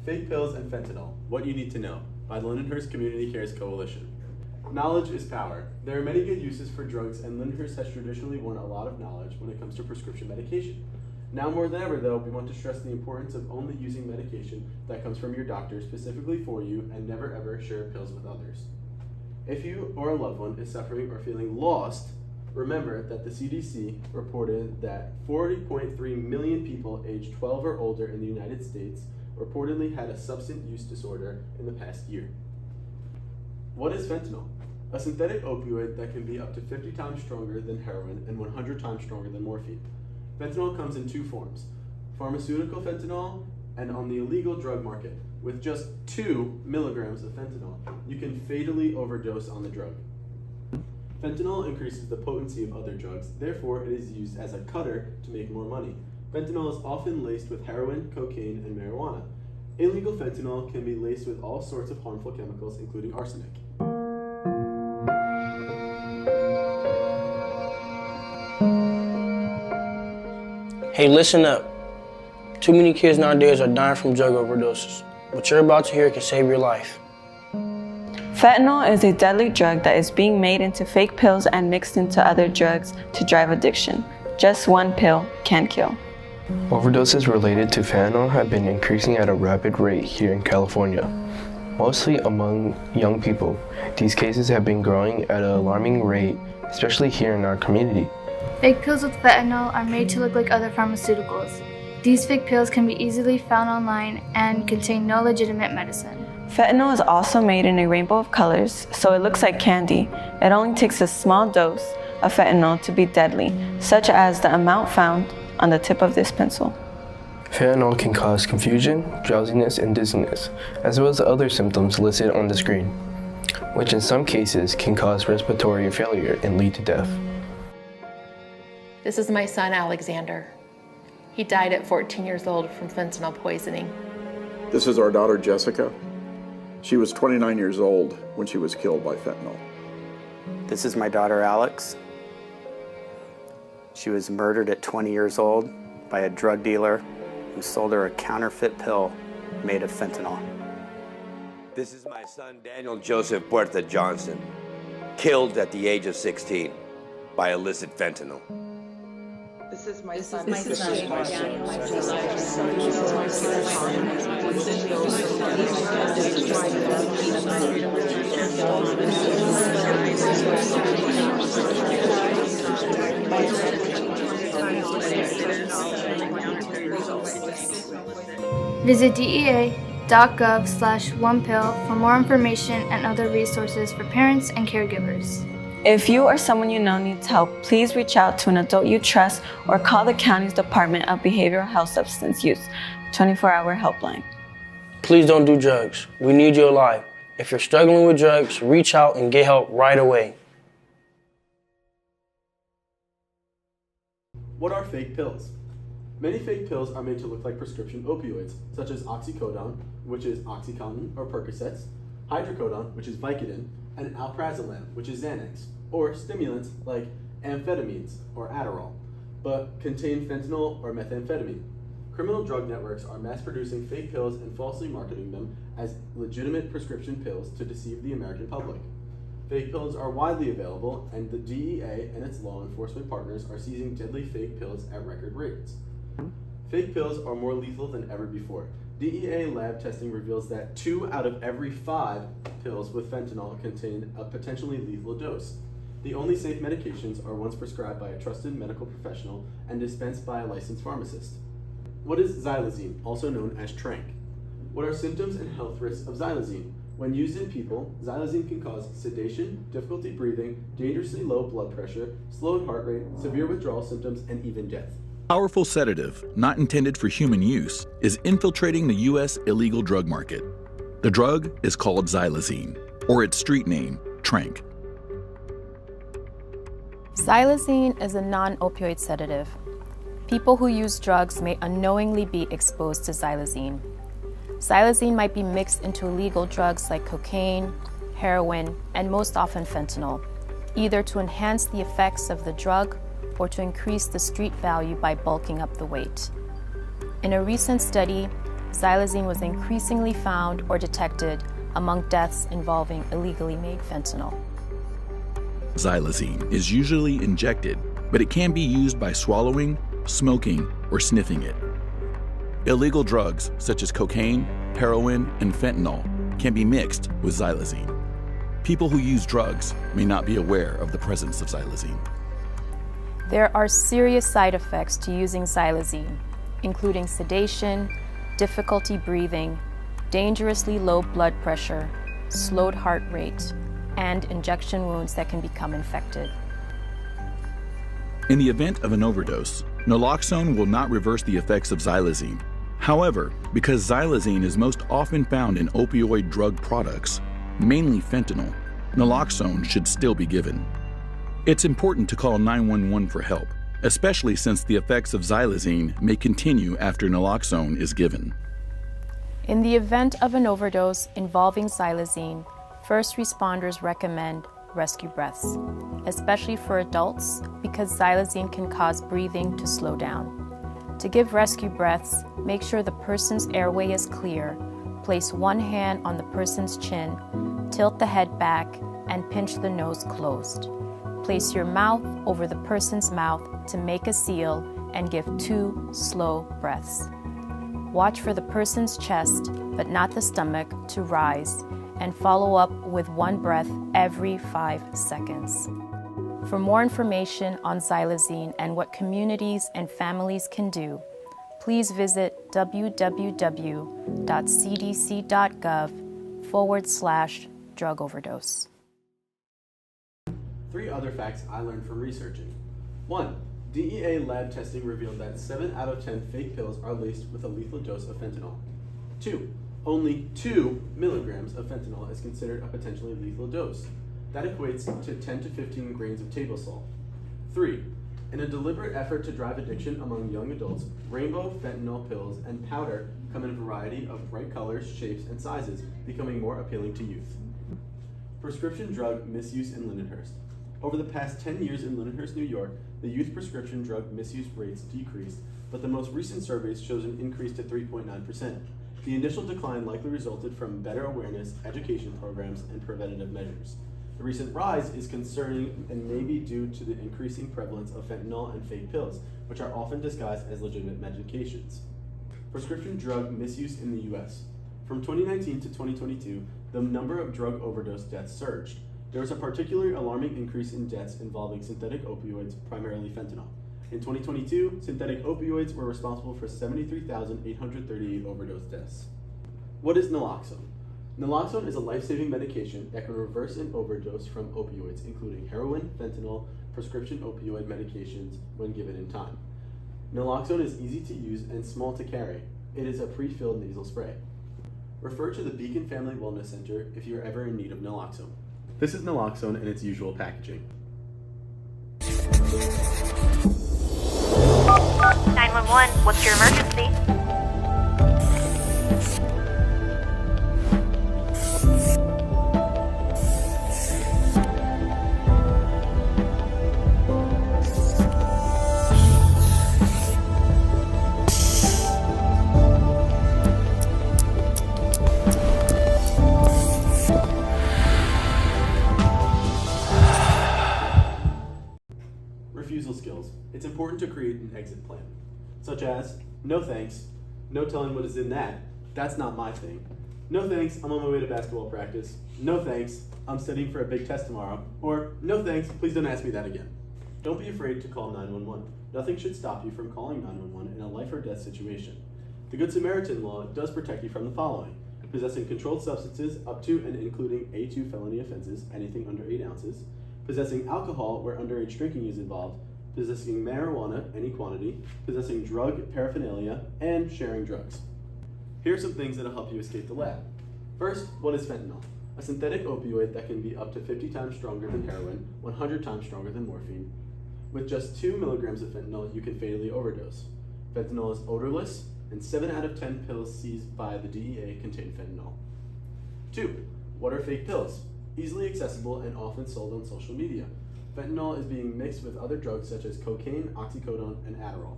Fake Pills and Fentanyl, What You Need to Know, by the Lindenhurst Community Cares Coalition. Knowledge is power. There are many good uses for drugs, and Lindenhurst has traditionally won a lot of knowledge when it comes to prescription medication. Now more than ever, though, we want to stress the importance of only using medication that comes from your doctor specifically for you and never ever share pills with others. If you or a loved one is suffering or feeling lost, remember that the CDC reported that 40.3 million people aged 12 or older in the United States reportedly had a substance use disorder in the past year. What is fentanyl? A synthetic opioid that can be up to 50 times stronger than heroin and 100 times stronger than morphine. Fentanyl comes in two forms, pharmaceutical fentanyl and on the illegal drug market. With just 2 milligrams of fentanyl, you can fatally overdose on the drug. Fentanyl increases the potency of other drugs, therefore it is used as a cutter to make more money. Fentanyl is often laced with heroin, cocaine, and marijuana. Illegal fentanyl can be laced with all sorts of harmful chemicals, including arsenic. Hey, listen up. Too many kids nowadays are dying from drug overdoses. What you're about to hear can save your life. Fentanyl is a deadly drug that is being made into fake pills and mixed into other drugs to drive addiction. Just one pill can kill. Overdoses related to fentanyl have been increasing at a rapid rate here in California, mostly among young people. These cases have been growing at an alarming rate, especially here in our community. Fake pills with fentanyl are made to look like other pharmaceuticals. These fake pills can be easily found online and contain no legitimate medicine. Fentanyl is also made in a rainbow of colors, so it looks like candy. It only takes a small dose of fentanyl to be deadly, such as the amount found on the tip of this pencil. Fentanyl can cause confusion, drowsiness, and dizziness, as well as other symptoms listed on the screen, which in some cases can cause respiratory failure and lead to death. This is my son, Alexander. He died at 14 years old from fentanyl poisoning. This is our daughter, Jessica. She was 29 years old when she was killed by fentanyl. This is my daughter, Alex. She was murdered at 20 years old by a drug dealer who sold her a counterfeit pill made of fentanyl. This is my son, Daniel Joseph Puerta Johnson, killed at the age of 16 by illicit fentanyl. This is my son. Visit DEA.gov/onepill for more information and other resources for parents and caregivers. If you or someone you know needs help, please reach out to an adult you trust or call the county's Department of Behavioral Health Substance Use 24-hour helpline. Please don't do drugs. We need you alive. If you're struggling with drugs, reach out and get help right away. What are fake pills? Many fake pills are made to look like prescription opioids, such as oxycodone, which is OxyContin or Percocets, hydrocodone, which is Vicodin, and alprazolam, which is Xanax, or stimulants like amphetamines or Adderall, but contain fentanyl or methamphetamine. Criminal drug networks are mass-producing fake pills and falsely marketing them as legitimate prescription pills to deceive the American public. Fake pills are widely available, and the DEA and its law enforcement partners are seizing deadly fake pills at record rates. Fake pills are more lethal than ever before. DEA lab testing reveals that 2 out of every 5 pills with fentanyl contain a potentially lethal dose. The only safe medications are ones prescribed by a trusted medical professional and dispensed by a licensed pharmacist. What is xylazine, also known as tranq? What are symptoms and health risks of xylazine? When used in people, xylazine can cause sedation, difficulty breathing, dangerously low blood pressure, slowed heart rate, severe withdrawal symptoms, and even death. Powerful sedative, not intended for human use, is infiltrating the U.S. illegal drug market. The drug is called xylazine, or its street name, tranq. Xylazine is a non-opioid sedative. People who use drugs may unknowingly be exposed to xylazine. Xylazine might be mixed into illegal drugs like cocaine, heroin, and most often fentanyl, either to enhance the effects of the drug or to increase the street value by bulking up the weight. In a recent study, xylazine was increasingly found or detected among deaths involving illegally made fentanyl. Xylazine is usually injected, but it can be used by swallowing, smoking, or sniffing it. Illegal drugs such as cocaine, heroin, and fentanyl can be mixed with xylazine. People who use drugs may not be aware of the presence of xylazine. There are serious side effects to using xylazine, including sedation, difficulty breathing, dangerously low blood pressure, slowed heart rate, and injection wounds that can become infected. In the event of an overdose, naloxone will not reverse the effects of xylazine. However, because xylazine is most often found in opioid drug products, mainly fentanyl, naloxone should still be given. It's important to call 911 for help, especially since the effects of xylazine may continue after naloxone is given. In the event of an overdose involving xylazine, first responders recommend rescue breaths, especially for adults because xylazine can cause breathing to slow down. To give rescue breaths, make sure the person's airway is clear, place one hand on the person's chin, tilt the head back, and pinch the nose closed. Place your mouth over the person's mouth to make a seal and give 2 slow breaths. Watch for the person's chest, but not the stomach, to rise, and follow up with 1 breath every 5 seconds. For more information on xylazine and what communities and families can do, please visit www.cdc.gov/drug overdose. 3 other facts I learned from researching. 1. DEA lab testing revealed that 7 out of 10 fake pills are laced with a lethal dose of fentanyl. 2. Only 2 milligrams of fentanyl is considered a potentially lethal dose. That equates to 10 to 15 grains of table salt. 3. In a deliberate effort to drive addiction among young adults, rainbow fentanyl pills and powder come in a variety of bright colors, shapes, and sizes, becoming more appealing to youth. Prescription drug misuse in Lindenhurst. Over the past 10 years in Lindenhurst, New York, the youth prescription drug misuse rates decreased, but the most recent surveys shows an increase to 3.9%. The initial decline likely resulted from better awareness, education programs, and preventative measures. The recent rise is concerning and may be due to the increasing prevalence of fentanyl and fake pills, which are often disguised as legitimate medications. Prescription drug misuse in the U.S. From 2019 to 2022, the number of drug overdose deaths surged. There was a particularly alarming increase in deaths involving synthetic opioids, primarily fentanyl. In 2022, synthetic opioids were responsible for 73,838 overdose deaths. What is naloxone? Naloxone is a life-saving medication that can reverse an overdose from opioids, including heroin, fentanyl, prescription opioid medications, when given in time. Naloxone is easy to use and small to carry. It is a pre-filled nasal spray. Refer to the Beacon Family Wellness Center if you are ever in need of naloxone. This is naloxone in its usual packaging. 911, what's your emergency? Refusal skills. It's important to create an exit plan, such as, no thanks, no telling what is in that, that's not my thing. No thanks, I'm on my way to basketball practice. No thanks, I'm studying for a big test tomorrow. Or, no thanks, please don't ask me that again. Don't be afraid to call 911. Nothing should stop you from calling 911 in a life or death situation. The Good Samaritan law does protect you from the following: possessing controlled substances up to and including A2 felony offenses, anything under 8 ounces, possessing alcohol where underage drinking is involved, possessing marijuana, any quantity, possessing drug paraphernalia, and sharing drugs. Here are some things that'll help you escape the lab. First, what is fentanyl? A synthetic opioid that can be up to 50 times stronger than heroin, 100 times stronger than morphine. With just 2 milligrams of fentanyl, you can fatally overdose. Fentanyl is odorless, and 7 out of 10 pills seized by the DEA contain fentanyl. 2. What are fake pills? Easily accessible and often sold on social media. Fentanyl is being mixed with other drugs such as cocaine, oxycodone, and Adderall.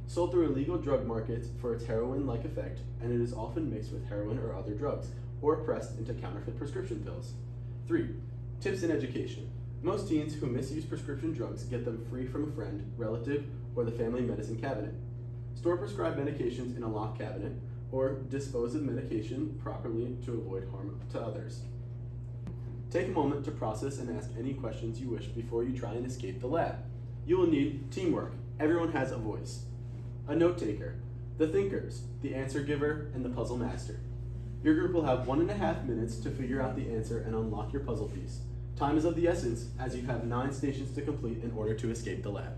sold through illegal drug markets for its heroin-like effect, and it is often mixed with heroin or other drugs, or pressed into counterfeit prescription pills. 3. Tips in education. Most teens who misuse prescription drugs get them free from a friend, relative, or the family medicine cabinet. Store prescribed medications in a locked cabinet, or dispose of medication properly to avoid harm to others. Take a moment to process and ask any questions you wish before you try and escape the lab. You will need teamwork. Everyone has a voice. A note taker, the thinkers, the answer giver, and the puzzle master. Your group will have 1.5 minutes to figure out the answer and unlock your puzzle piece. Time is of the essence, as you have 9 stations to complete in order to escape the lab.